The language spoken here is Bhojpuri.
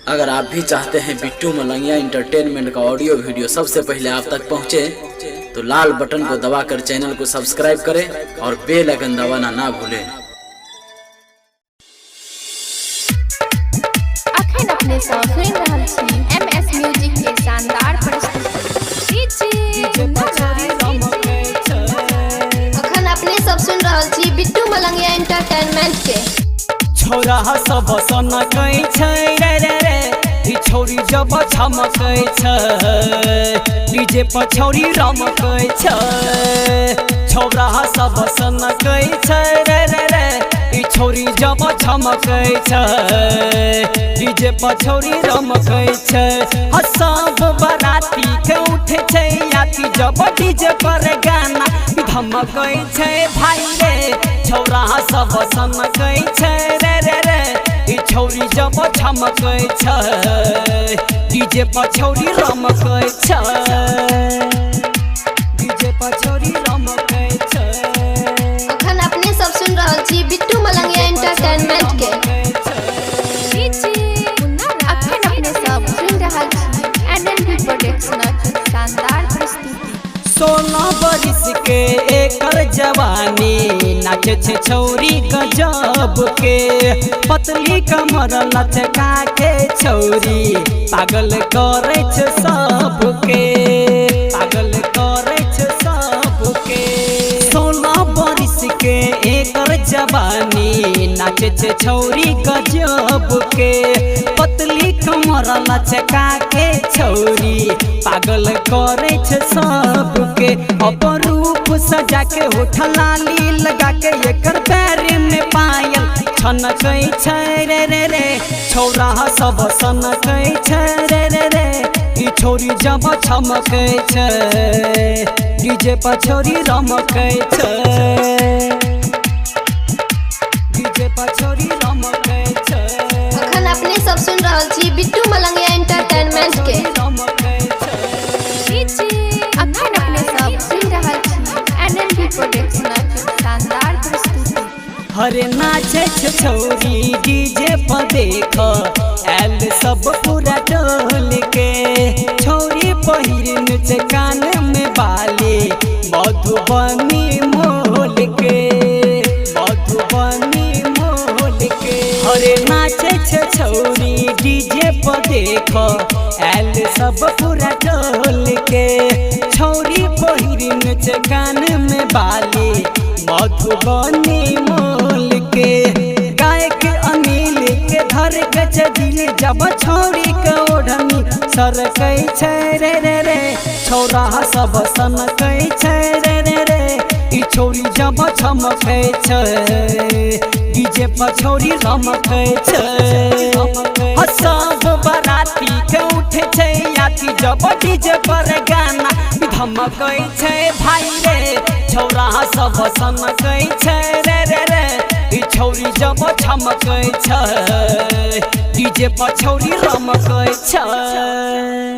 अगर आप भी चाहते हैं बिट्टू मलंगिया इंटरटेनमेंट का ऑडियो वीडियो सबसे पहले आप तक पहुंचे, तो लाल बटन को दबाकर चैनल को सब्सक्राइब करें और बेल आइकन दबाना ना भूलें। अखन अपने साथ सुन रहल छी एमएस म्यूजिक के शानदार प्रस्तुति। अखन अपने सब सुन रहल छी बिट्टू मलंगिया इंटरटेनमेंट के। छोरा सब सन कई छै रे रे रे, ई छोरी जब छमकै छै, डीजे पर छोरी रमकै छै। छोरा सब सन कई छै रे रे रे, ई छोरी जब छमकै छै, डीजे पर छोरी रमकै छै। सब बराती के उठे छै याती जब डीजे पर गाना धमकै छै भाई रे। छोरा सब सनकै छै रे रे रे, ई छोरी जब छमकै छै, डीजे पर छोरी रमकै छै, डीजे पर छोरी रमकै छै। अखन अपने सब सुन रहल छी बिट्टू मलंगिया इंटरटेनमेंट के। अखन अपने सब सुन रहल छी एनएनबी प्रोडक्शन के शानदार प्रस्तुति। 16 बरिस के एकर जवानी, नाचे छे छौरी गजब के, पतली कमर लचका के छौरी पागल करे छे सबके, पागल करे छे सबके। 16 बरिस के एकर जवानी, नाचे छे छौरी गजब के, पतली कमर लचका के छौरी पागल करे छे सबके। अपरूप सजा के होठ लाली लगा के एकर पैर में पायल छनकै छै रे रे रे। छौरा सब सनकै छै रे रे रे, ई छोरी जब छमकै छै, डीजे पर छोरी रमकै छै, डीजे पर छोरी रमकै छै। अखन अपने सब सुन रहल छी बिट्टू मलंगिया इंटरटेनमेंट के। अखन अपने सब सुन रहल छी एनएनबी प्रोडक्शन के शानदार प्रस्तुति। हरे नाचे छे छौरी डीजे पर देख एल सब पूरा टोल के, छौरी पहिरन छे कान में बाली मधुबनी मोल के, मधुबनी मोल के। हरे नाचे छे छौरी डीजे पर देख एल सब पूरा टोल के, छौरी पहिरन छे कान में बाली मधुबनी मोल के। गायक अनिल के धर के दिल जब छौरी के ओढ़नी सरकै छै रे रे रे। छौरा सब सनकै छै रे रे रे, ई छोरी जब छमकै छै, डीजे पर छोरी रमकै छै। सब बराती के उठे छै याती जब डीजे पर गाना धमकै छै भाई रे। छौरा सब सनकै छै रे रे रे, ई छोरी जब छमकै छै, डीजे पर छोरी रमकै छै।